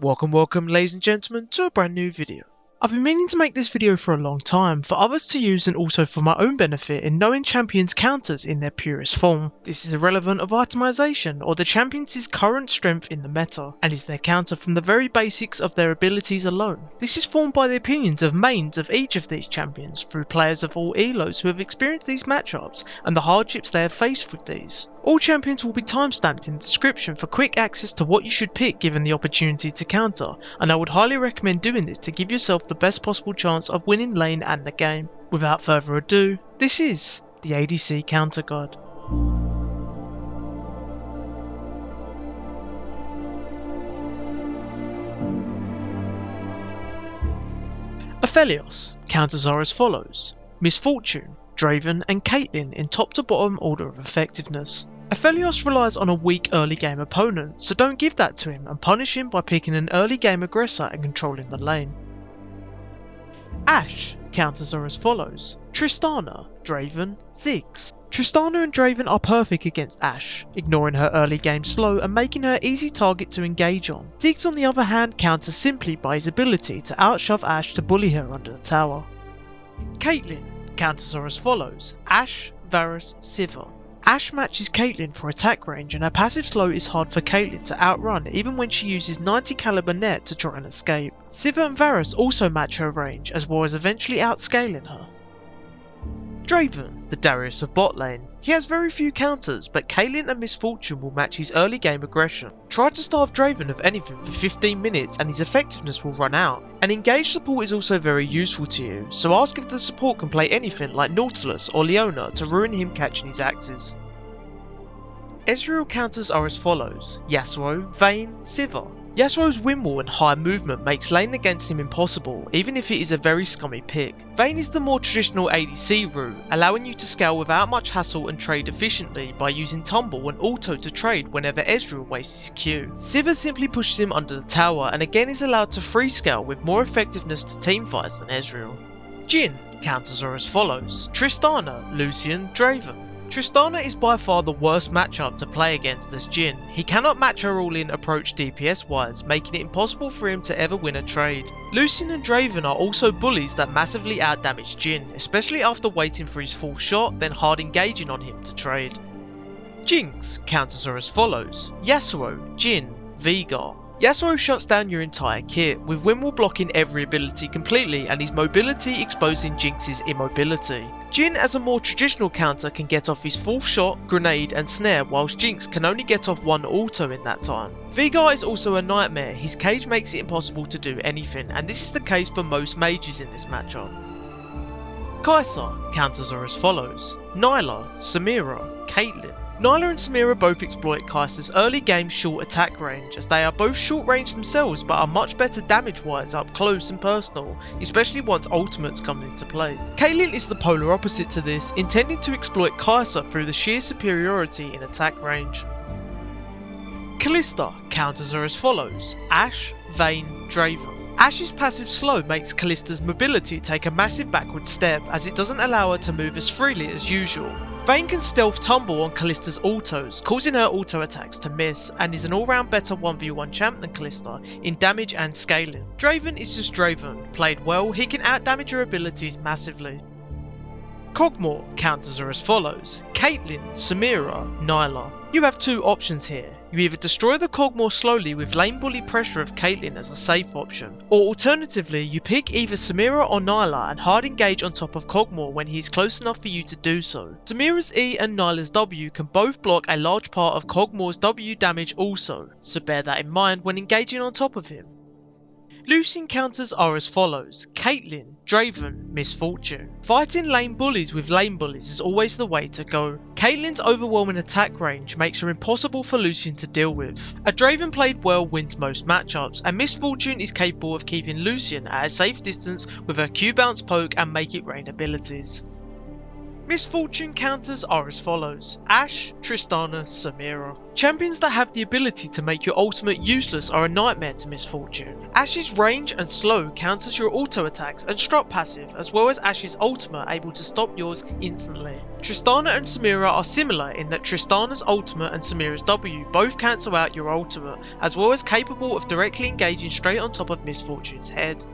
Welcome ladies and gentlemen to a brand new video. I've been meaning to make this video for a long time, for others to use and also for my own benefit in knowing champions' counters in their purest form. This is irrelevant of itemization or the champions' current strength in the meta, and is their counter from the very basics of their abilities alone. This is formed by the opinions of mains of each of these champions through players of all elos who have experienced these matchups and the hardships they have faced with these. All champions will be timestamped in the description for quick access to what you should pick given the opportunity to counter, and I would highly recommend doing this to give yourself the best possible chance of winning lane and the game. Without further ado, this is the ADC Counter Guide. Aphelios counters are as follows: Misfortune, Draven and Caitlyn in top to bottom order of effectiveness. Aphelios relies on a weak early game opponent, so don't give that to him and punish him by picking an early game aggressor and controlling the lane. Ashe counters are as follows: Tristana, Draven, Ziggs. Tristana and Draven are perfect against Ashe, ignoring her early game slow and making her easy target to engage on. Ziggs on the other hand counters simply by his ability to outshove Ashe to bully her under the tower. Caitlyn counters are as follows: Ashe, Varus, Sivir. Ashe matches Caitlyn for attack range, and her passive slow is hard for Caitlyn to outrun even when she uses 90 caliber net to try and escape. Sivir and Varus also match her range, as well as eventually outscaling her. Draven, the Darius of Botlane. He has very few counters, but Caitlyn and Misfortune will match his early game aggression. Try to starve Draven of anything for 15 minutes and his effectiveness will run out. An engaged support is also very useful to you, so ask if the support can play anything like Nautilus or Leona to ruin him catching his axes. Ezreal counters are as follows: Yasuo, Vayne, Sivir. Yasuo's win wall and high movement makes lane against him impossible, even if it is a very scummy pick. Vayne is the more traditional ADC route, allowing you to scale without much hassle and trade efficiently by using tumble and auto to trade whenever Ezreal wastes his Q. Sivir simply pushes him under the tower and again is allowed to free scale with more effectiveness to teamfights than Ezreal. Jhin counters are as follows: Tristana, Lucian, Draven. Tristana is by far the worst matchup to play against as Jhin. He cannot match her all in approach DPS wise, making it impossible for him to ever win a trade. Lucian and Draven are also bullies that massively outdamage Jhin, especially after waiting for his full shot then hard engaging on him to trade. Jinx counters are as follows: Yasuo, Jhin, Veigar. Yasuo shuts down your entire kit, with Wimwall blocking every ability completely and his mobility exposing Jinx's immobility. Jhin as a more traditional counter can get off his full shot, grenade and snare, whilst Jinx can only get off one auto in that time. Veigar is also a nightmare, his cage makes it impossible to do anything, and this is the case for most mages in this matchup. Xayah counters are as follows: Nilah, Samira, Caitlyn. Nilah and Samira both exploit Kais's early game short attack range, as they are both short range themselves but are much better damage wise up close and personal, especially once ultimates come into play. Caitlyn is the polar opposite to this, intending to exploit Kaisa through the sheer superiority in attack range. Kalista counters are as follows: Ashe, Vayne, Draven. Ashe's passive slow makes Kalista's mobility take a massive backward step, as it doesn't allow her to move as freely as usual. Vayne can stealth tumble on Kalista's autos, causing her auto attacks to miss, and is an all-round better 1v1 champ than Kalista in damage and scaling. Draven is just Draven. Played well, he can outdamage her abilities massively. Kog'Maw counters are as follows: Caitlyn, Samira, Nilah. You have two options here. You either destroy the Kog'Maw slowly with lane bully pressure of Caitlyn as a safe option, or alternatively you pick either Samira or Nilah and hard engage on top of Kog'Maw when he is close enough for you to do so. Samira's E and Nilah's W can both block a large part of Kog'Maw's W damage also, so bear that in mind when engaging on top of him. Lucian counters are as follows: Caitlyn, Draven, Misfortune. Fighting lane bullies with lane bullies is always the way to go. Caitlyn's overwhelming attack range makes her impossible for Lucian to deal with. A Draven played well wins most matchups, and Misfortune is capable of keeping Lucian at a safe distance with her Q bounce poke and make it rain abilities. Misfortune counters are as follows: Ashe, Tristana, Samira. Champions that have the ability to make your ultimate useless are a nightmare to Misfortune. Ashe's range and slow counters your auto attacks and strut passive, as well as Ashe's ultimate able to stop yours instantly. Tristana and Samira are similar in that Tristana's ultimate and Samira's W both cancel out your ultimate, as well as capable of directly engaging straight on top of Misfortune's head.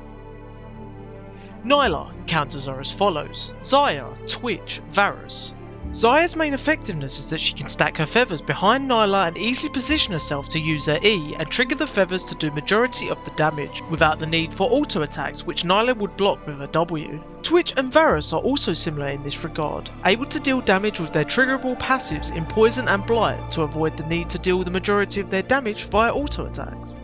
Nilah counters are as follows: Xayah, Twitch, Varus. Xayah's main effectiveness is that she can stack her feathers behind Nilah and easily position herself to use her E and trigger the feathers to do majority of the damage, without the need for auto attacks which Nilah would block with her W. Twitch and Varus are also similar in this regard, able to deal damage with their triggerable passives in Poison and Blight to avoid the need to deal the majority of their damage via auto attacks.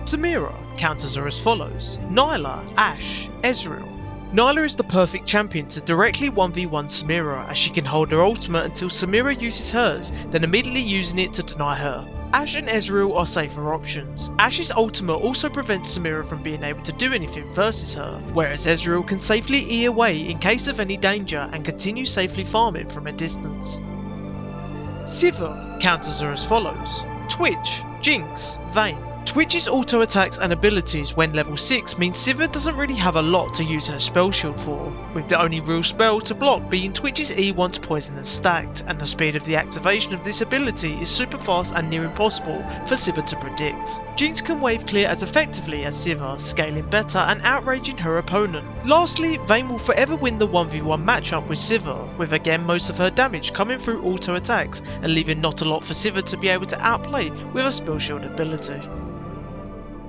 Samira counters are as follows: Nilah, Ashe, Ezreal. Nilah is the perfect champion to directly 1v1 Samira, as she can hold her ultimate until Samira uses hers, then immediately using it to deny her. Ashe and Ezreal are safer options. Ashe's ultimate also prevents Samira from being able to do anything versus her, whereas Ezreal can safely E away in case of any danger and continue safely farming from a distance. Sivir counters are as follows: Twitch, Jinx, Vayne. Twitch's auto attacks and abilities when level 6 means Sivir doesn't really have a lot to use her spell shield for, with the only real spell to block being Twitch's E once poison is stacked, and the speed of the activation of this ability is super fast and near impossible for Sivir to predict. Jinx can wave clear as effectively as Sivir, scaling better and outraging her opponent. Lastly, Vayne will forever win the 1v1 matchup with Sivir, with again most of her damage coming through auto attacks and leaving not a lot for Sivir to be able to outplay with a spell shield ability.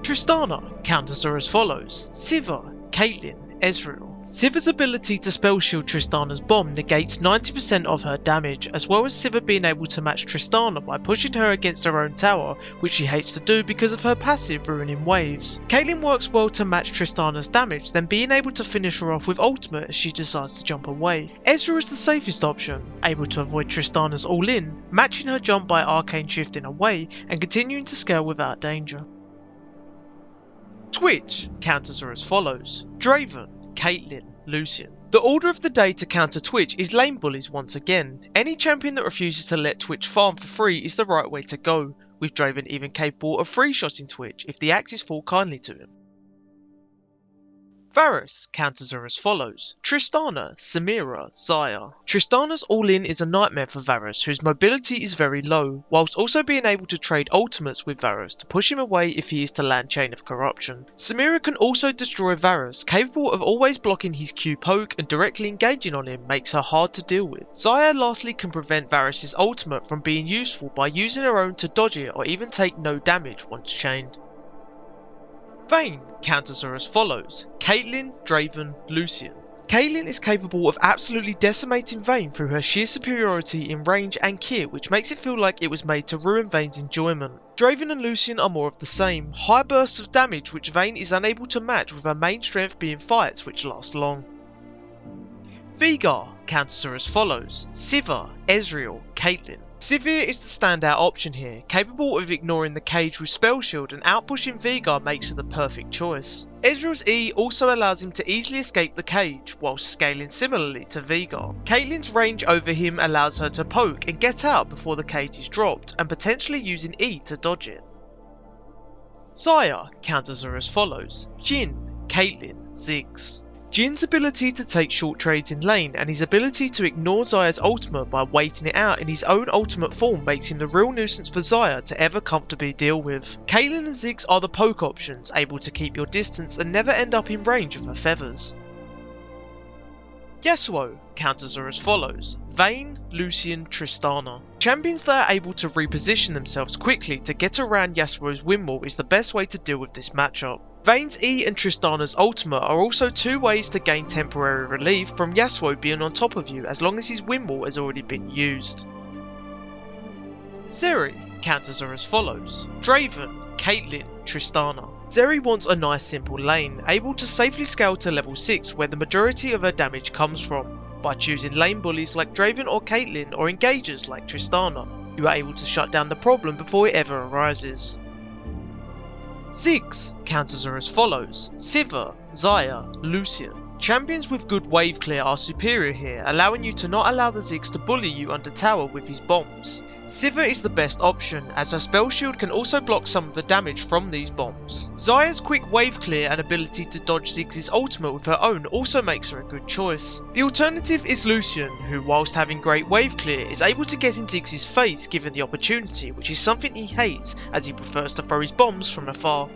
Tristana counters are as follows: Sivir, Caitlyn, Ezreal. Sivir's ability to spell shield Tristana's bomb negates 90% of her damage, as well as Sivir being able to match Tristana by pushing her against her own tower, which she hates to do because of her passive ruining waves. Caitlyn works well to match Tristana's damage, then being able to finish her off with ultimate as she decides to jump away. Ezreal is the safest option, able to avoid Tristana's all-in, matching her jump by arcane shifting away and continuing to scale without danger. Twitch counters are as follows: Draven, Caitlyn, Lucian. The order of the day to counter Twitch is lane bullies once again. Any champion that refuses to let Twitch farm for free is the right way to go, with Draven even capable of free-shotting Twitch if the axes fall kindly to him. Varus counters are as follows: Tristana, Samira, Xayah. Tristana's all-in is a nightmare for Varus, whose mobility is very low, whilst also being able to trade ultimates with Varus to push him away if he is to land Chain of Corruption. Samira can also destroy Varus, capable of always blocking his Q poke, and directly engaging on him makes her hard to deal with. Xayah lastly can prevent Varus' ultimate from being useful by using her own to dodge it or even take no damage once chained. Vayne counters are as follows: Caitlyn, Draven, Lucian. Caitlyn is capable of absolutely decimating Vayne through her sheer superiority in range and kit, which makes it feel like it was made to ruin Vayne's enjoyment. Draven and Lucian are more of the same, high bursts of damage which Vayne is unable to match, with her main strength being fights which last long. Veigar counters are as follows: Sivir, Ezreal, Caitlyn. Sivir is the standout option here, capable of ignoring the cage with spell shield, and outpushing Veigar makes her the perfect choice. Ezreal's E also allows him to easily escape the cage, whilst scaling similarly to Veigar. Caitlyn's range over him allows her to poke and get out before the cage is dropped, and potentially using E to dodge it. Xayah counters are as follows: Jhin, Caitlyn, Ziggs. Jhin's ability to take short trades in lane and his ability to ignore Xayah's ultimate by waiting it out in his own ultimate form makes him the real nuisance for Xayah to ever comfortably deal with. Caitlyn and Ziggs are the poke options, able to keep your distance and never end up in range of her feathers. Yasuo counters are as follows: Vayne, Lucian, Tristana. Champions that are able to reposition themselves quickly to get around Yasuo's windmill is the best way to deal with this matchup. Vayne's E and Tristana's ultimate are also two ways to gain temporary relief from Yasuo being on top of you as long as his windmill has already been used. Zeri counters are as follows: Draven, Caitlyn, Tristana. Zeri wants a nice simple lane, able to safely scale to level 6 where the majority of her damage comes from, by choosing lane bullies like Draven or Caitlyn or engagers like Tristana, who are able to shut down the problem before it ever arises. Ziggs counters are as follows: Sivir, Xayah, Lucian. Champions with good wave clear are superior here, allowing you to not allow the Ziggs to bully you under tower with his bombs. Sivir is the best option, as her spell shield can also block some of the damage from these bombs. Xayah's quick wave clear and ability to dodge Ziggs' ultimate with her own also makes her a good choice. The alternative is Lucian, who whilst having great wave clear is able to get in Ziggs' face given the opportunity, which is something he hates as he prefers to throw his bombs from afar.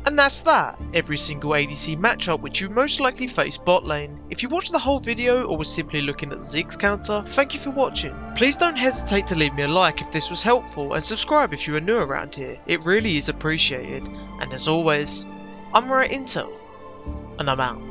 And that's that, every single ADC matchup which you most likely face bot lane. If you watched the whole video or was simply looking at the Ziggs counter, thank you for watching. Please don't hesitate to leave me a like if this was helpful and subscribe if you are new around here, it really is appreciated. And as always, I'm Rare Intel, and I'm out.